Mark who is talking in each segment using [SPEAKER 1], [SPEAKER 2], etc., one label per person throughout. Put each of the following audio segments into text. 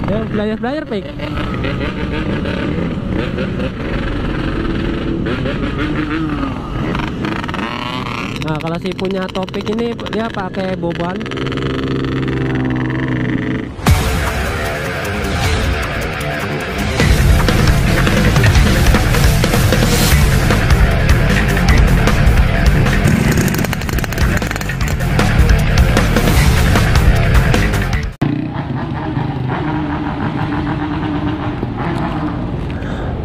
[SPEAKER 1] Ya, belajar pik. Nah, kalau si punya topik ini dia pakai boban.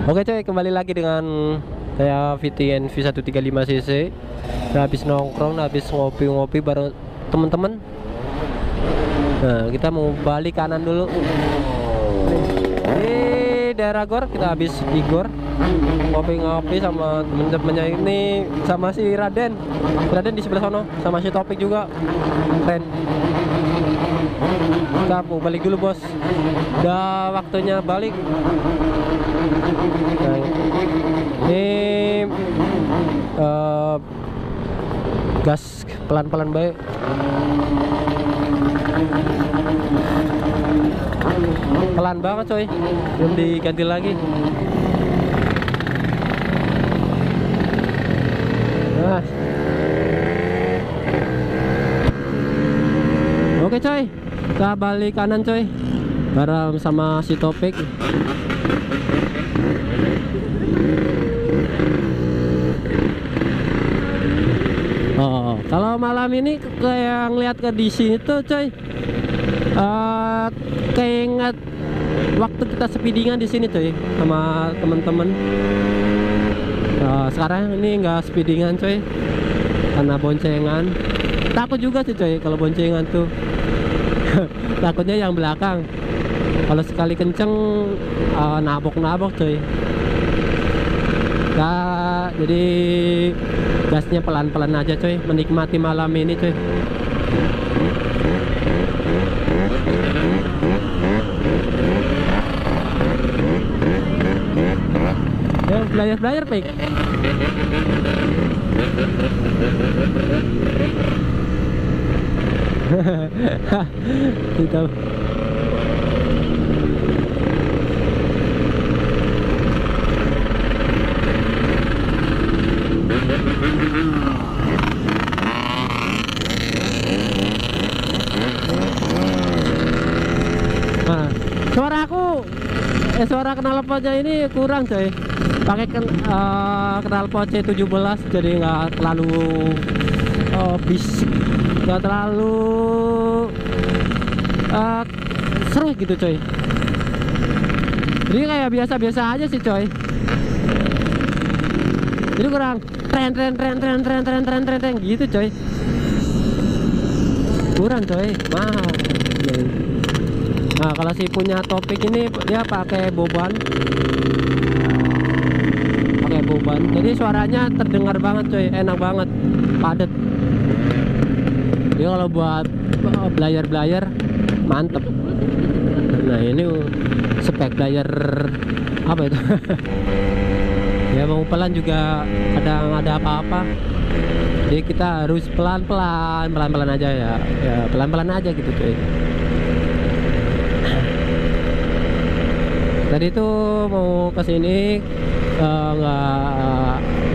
[SPEAKER 1] Oke coy, kembali lagi dengan saya VTN V135cc. Habis nongkrong, habis ngopi-ngopi bareng temen-temen. Nah, kita mau balik kanan dulu. Di daerah Gor, kita habis di Gor ngopi-ngopi sama temen-temennya ini, sama si Raden di sebelah sono, sama si Topik juga. Keren. Kita mau balik dulu bos, udah waktunya balik. Nah, ini gas pelan-pelan baik. Pelan banget coy, belum diganti lagi. Nah. Oke coy, kita balik kanan coy, bareng sama si Topik. Oh, kalau malam ini kayak ngeliat ke di sini tuh coy, keinget waktu kita speedingan di sini coy sama temen-temen. Sekarang ini nggak speedingan coy, karena boncengan. Takut juga sih coy kalau boncengan tuh. Takutnya yang belakang, kalau sekali kenceng nabok coy. Nah, jadi gasnya pelan-pelan aja coy, menikmati malam ini coy. Ya, belajar pik. Kita suara knalpotnya ini kurang coy, pakai knalpot C17 jadi nggak terlalu bisik, nggak terlalu seru gitu coy. Jadi kayak biasa-biasa aja sih coy, jadi kurang tren gitu coy, kurang coy, mahal. Nah, kalau si punya Topik ini dia pakai boban, jadi suaranya terdengar banget coy, enak banget, padet. Dia kalau buat belajar mantep. Nah, ini spek belajar apa itu? Ya mau pelan juga kadang ada apa-apa, jadi kita harus pelan-pelan aja ya pelan-pelan aja gitu coy. Tadi tuh mau kesini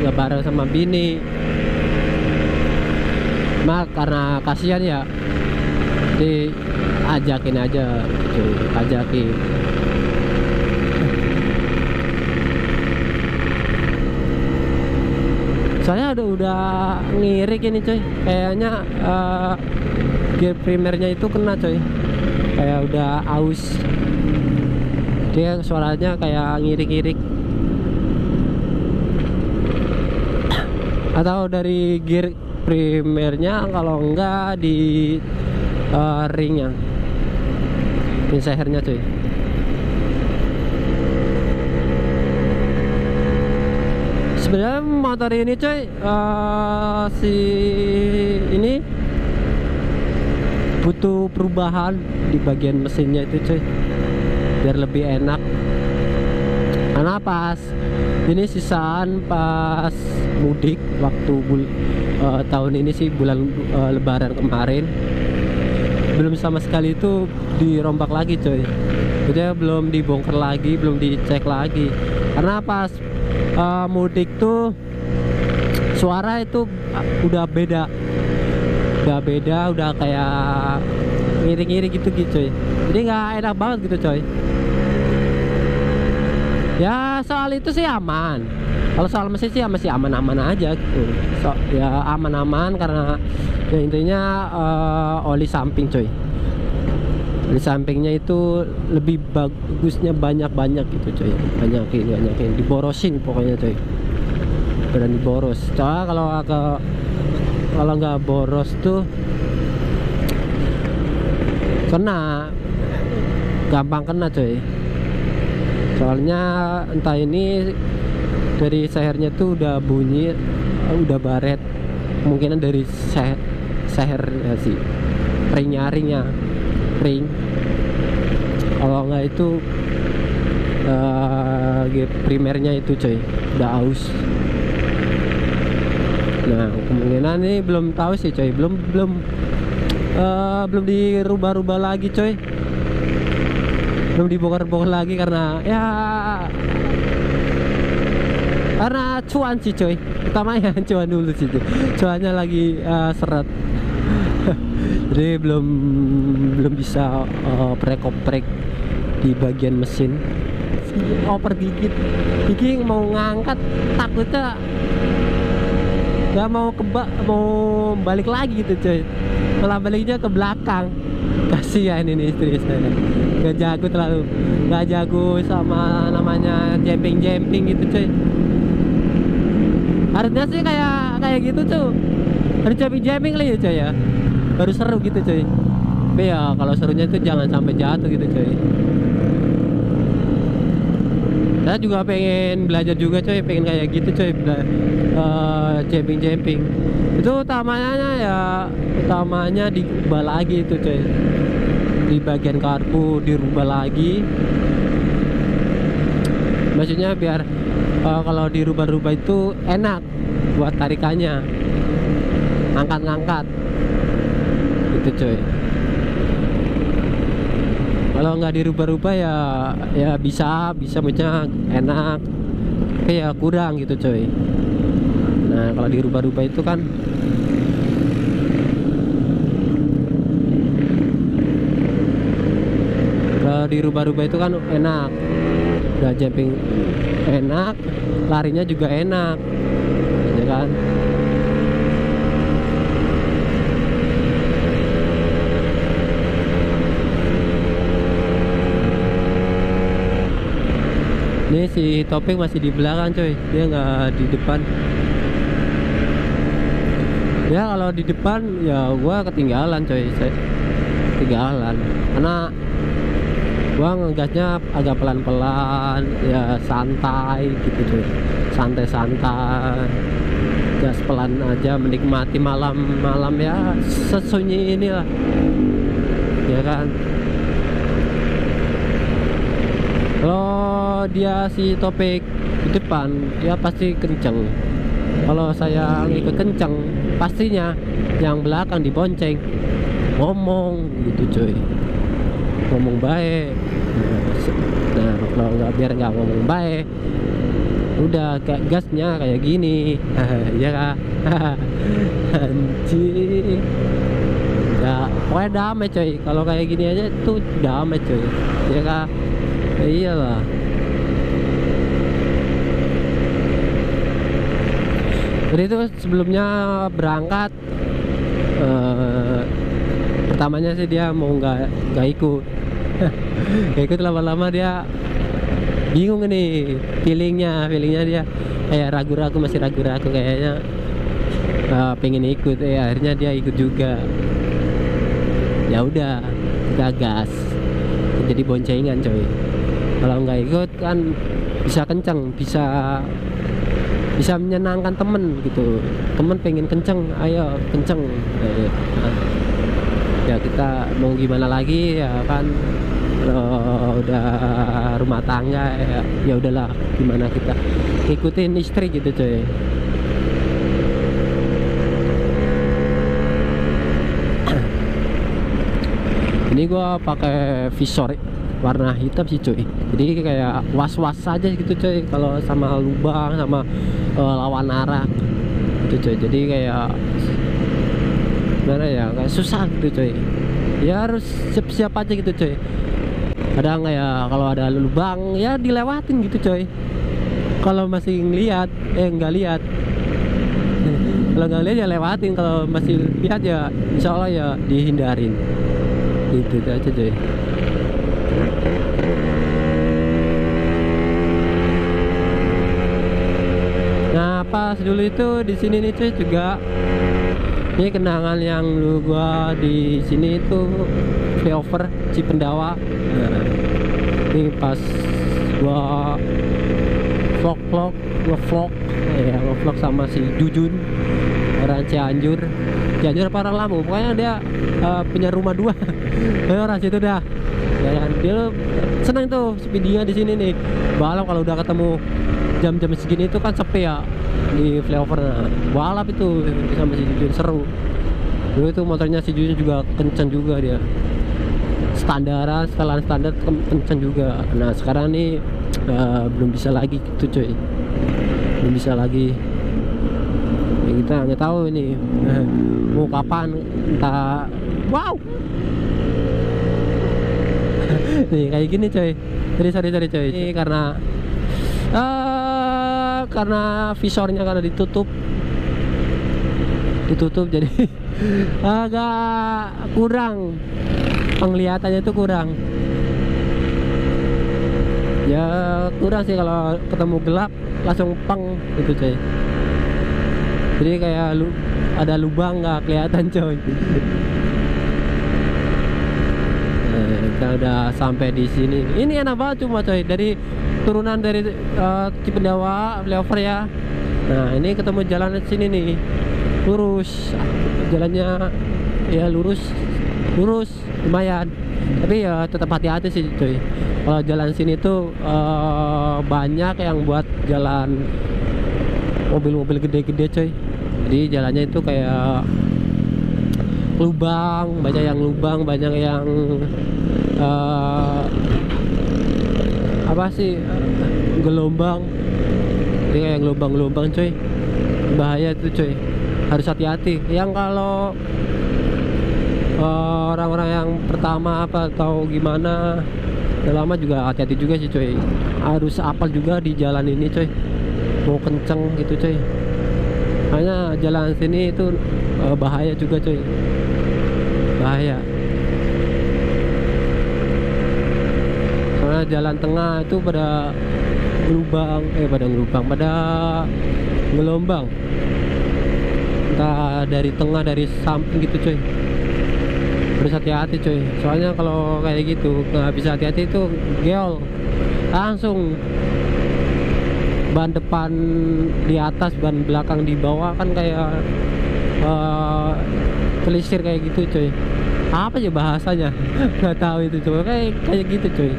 [SPEAKER 1] nggak bareng sama bini, karena kasihan ya, jadi ajakin aja cuy, ajakin. Soalnya udah ngirik ini coy, kayaknya gear primernya itu kena coy, kayak udah aus. Dia suaranya kayak ngirik-ngirik, atau dari gear primernya, kalau enggak di ringnya, pin sehernya cuy. Sebenarnya motor ini cuy, si ini butuh perubahan di bagian mesinnya itu cuy, biar lebih enak. Karena pas ini sisaan pas mudik waktu tahun ini sih, bulan Lebaran kemarin, belum sama sekali itu dirombak lagi coy. Jadi belum dibongkar lagi, belum dicek lagi. Karena pas mudik tuh suara itu udah beda, udah kayak ngiri-ngiri gitu coy. Jadi nggak enak banget gitu coy. Ya soal itu sih aman. Kalau soal mesin sih masih aman-aman aja gitu. Ya aman-aman karena ya intinya oli samping coy. Di sampingnya itu lebih bagusnya banyak gitu coy, banyakin diborosin pokoknya coy, berani boros. Soalnya kalau nggak boros tuh gampang kena coy. Soalnya entah ini dari sehernya tuh udah bunyi, udah baret, kemungkinan dari seher ya sih, ring. Kalau nggak itu primernya itu coy udah aus. Nah kemungkinan ini belum tahu sih coy, belum dirubah-rubah lagi coy, belum dibongkar-bongkar lagi karena cuan sih coy, utamanya cuan dulu sih coy. Cuannya lagi seret. Jadi belum bisa oprek di bagian mesin. Oper gigi mau ngangkat, takutnya nggak mau balik lagi gitu coy, malah baliknya ke belakang. Kasihan ini istri saya, nggak jago sama namanya jumping gitu coy. Harusnya sih kayak gitu tuh, harus jumping lah ya coy ya, baru seru gitu coy. Tapi ya kalau serunya tuh jangan sampai jatuh gitu coy. Saya juga pengen belajar juga coy, pengen kayak gitu coy, jumping. Itu utamanya dirubah lagi itu coy, di bagian karbu dirubah lagi. Maksudnya biar kalau dirubah-rubah itu enak buat tarikannya, angkat gitu coy. Kalau nggak dirubah-rubah ya bisa maksudnya enak, tapi ya kurang gitu coy. Nah kalau dirubah-rubah itu kan enak, udah jumping enak, larinya juga enak ya kan. Ini si Topeng masih di belakang coy, dia nggak di depan. Ya kalau di depan ya gua ketinggalan coy, ketinggalan karena gua ngegasnya agak pelan-pelan, ya santai gitu coy, santai, gas pelan aja, menikmati malam ya sesunyi inilah ya kan. Kalau dia si Topik di depan dia pasti kenceng, kalau saya ikut kenceng pastinya yang belakang dibonceng, ngomong gitu coy, ngomong baik. Nah kalau biar nggak ngomong baik, udah kayak gasnya kayak gini ya kan. Anjing ya pokoknya damai coy, kalau kayak gini aja tuh damai coy ya kan. Ya iyalah. Jadi itu sebelumnya berangkat pertamanya sih dia mau nggak ikut. Gak ikut, lama-lama dia bingung nih, feelingnya dia kayak ragu-ragu, masih ragu-ragu kayaknya pengen ikut. Akhirnya dia ikut juga. Ya udah kita gas, jadi boncengan coy. Kalau nggak ikut kan bisa kenceng, bisa menyenangkan temen gitu. Temen pengen kenceng, ayo kenceng. Ya kita mau gimana lagi ya kan, udah rumah tangga ya udahlah, gimana kita ikutin istri gitu coy. Ini gua pakai visor warna hitam sih cuy. Jadi kayak was-was aja gitu cuy kalau sama lubang sama lawan arah gitu cuy. Jadi kayak gimana ya, kayak susah gitu cuy. Ya harus siap-siap aja gitu cuy. Kadang kayak kalau ada lubang ya dilewatin gitu cuy. Kalau masih ngeliat nggak lihat. Kalau nggak lihat ya lewatin, kalau masih lihat ya insya Allah ya dihindarin. Gitu aja cuy. Nah pas dulu itu di sini nih cuy juga, ini kenangan yang dulu gua di sini itu flyover Cipendawa. Nah, ini pas gua vlog ngevlog sama si Jujun, orang Cianjur apa orang Lampung, pokoknya dia punya rumah 2 orang situ dah. Dan dia senang tuh speedingnya di sini nih. Balap kalau udah ketemu jam-jam segini itu kan sepi ya di flyover. Nah, balap itu sama si Jujun seru. Dulu itu motornya si Jujun juga kencang juga dia. Setelan standar kencang juga. Nah sekarang nih belum bisa lagi gitu cuy. Belum bisa lagi. Ya, kita nggak tahu ini mau kapan, entah. Wow. Nih kayak gini coy. Sorry coy. Ini karena visornya karena ditutup jadi agak kurang, penglihatannya itu kurang. Ya kurang sih kalau ketemu gelap langsung peng gitu coy. Jadi kayak ada lubang nggak kelihatan coy. Kita udah sampai di sini. Ini enak banget cuma coy, dari turunan dari Cipendawa flyover ya. Nah ini ketemu jalan sini nih, lurus jalannya ya, lurus lumayan, tapi ya tetap hati-hati sih coy. Kalau jalan sini tuh banyak yang buat jalan mobil-mobil gede-gede coy. Jadi jalannya itu kayak lubang, banyak yang gelombang. Jadi kayak gelombang coy, bahaya tuh coy, harus hati-hati. Yang kalau orang-orang yang pertama apa atau gimana udah lama juga hati-hati juga sih coy, harus apal juga di jalan ini coy, mau kenceng gitu coy. Makanya jalan sini itu bahaya juga coy, bahaya. Soalnya jalan tengah itu pada gelombang, entah dari tengah dari samping gitu coy. Harus hati-hati coy, soalnya kalau kayak gitu nggak bisa hati-hati itu geol, langsung ban depan di atas, ban belakang di bawah, kan kayak telisir kayak gitu coy. Apa ya bahasanya nggak tahu itu coy, kayak gitu coy.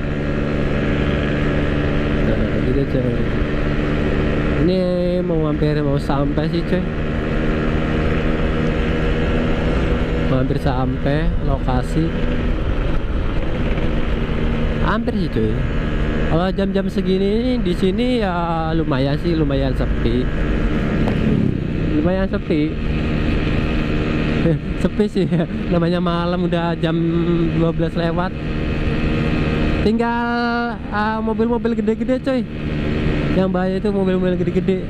[SPEAKER 1] Nah, gitu coy. Ini mau sampai sih coy, hampir sampai lokasi, hampir sih coy. Kalau jam-jam segini di sini ya lumayan sepi, sepi sih. Namanya malam, udah jam 12 lewat, tinggal mobil-mobil gede-gede coy. Yang bahaya itu mobil-mobil gede-gede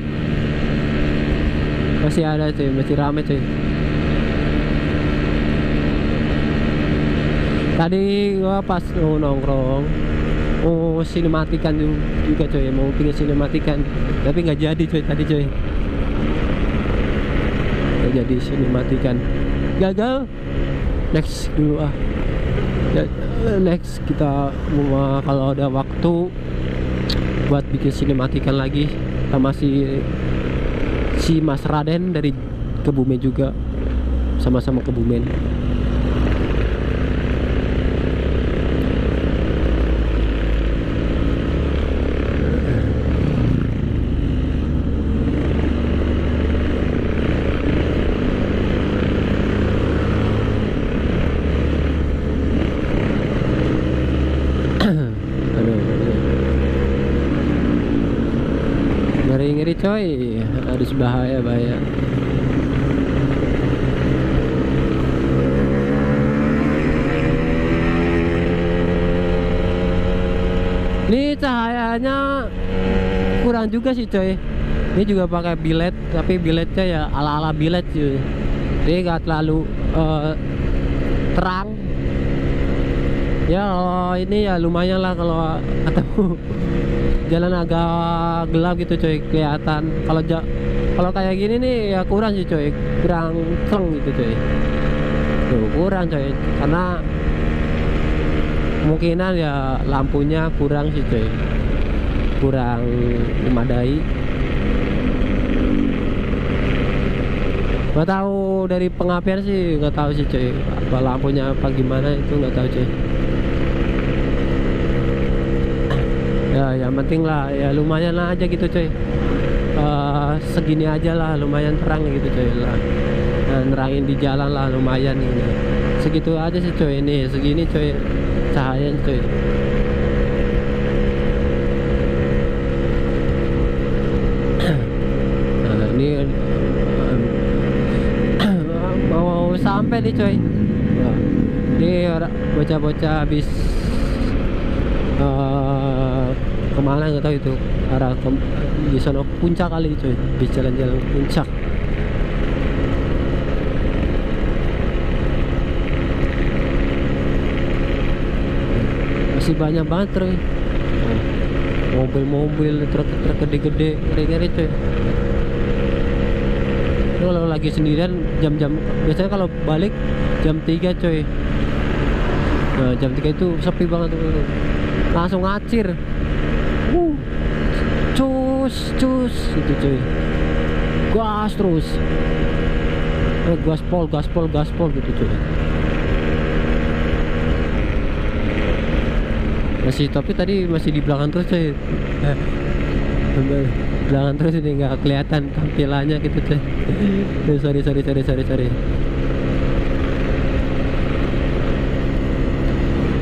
[SPEAKER 1] masih ada coy, masih rame coy. Tadi gua pas mau nongkrong, mau sinematikan juga coy, mau bikin sinematikan, tapi nggak jadi coy tadi coy, nggak jadi sinematikan, gagal. Next dulu next kita kalau ada waktu buat bikin sinematikan lagi sama si Mas Raden dari Kebumen juga, sama-sama Kebumen. kiri coy, harus bahaya. Ini cahayanya kurang juga sih coy. Ini juga pakai bilet, tapi biletnya ya ala-ala bilet cuy. Jadi nggak terlalu terang. Ya kalau ini ya lumayan lah kalau ketemu jalan agak gelap gitu coy, kelihatan. Kalau kayak gini nih ya kurang sih coy, kurang celeng gitu coy. Tuh kurang coy, karena kemungkinan ya lampunya kurang sih coy, kurang memadai. Nggak tahu dari pengapian sih, nggak tahu sih coy, apa lampunya apa gimana itu nggak tahu coy. Ya yang penting lah ya lumayan lah aja gitu coy. Segini aja lah, lumayan terang gitu coy lah. Nah, nerangin di jalan lah lumayan ini. Segitu aja sih coy, ini segini coy cahaya coy. Nah, ini mau sampai nih coy. Nah, ini bocah-bocah habis kemana nggak tahu itu, arah di sana puncak kali coy, di jalan-jalan puncak. Masih banyak banget coy, mobil-mobil, truk gede-gede, ngeri-ngeri coy. Ini kalau lagi sendirian jam-jam, biasanya kalau balik jam 3 coy. Nah, jam 3 itu sepi banget tuh, langsung ngacir. Cus gitu coy, gas terus, gaspol gitu coy. Tapi tadi masih di belakang terus coy. Belakang terus ini nggak kelihatan tampilannya gitu coy. Sorry.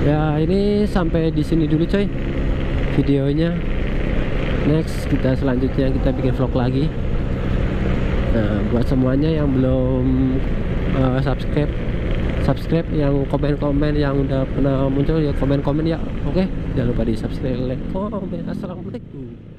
[SPEAKER 1] Ya ini sampai di sini dulu coy videonya. Next selanjutnya kita bikin vlog lagi. Nah buat semuanya yang belum subscribe, yang komen-komen yang udah pernah muncul ya komen-komen ya. Oke, jangan lupa di subscribe, like, comment. Assalamualaikum.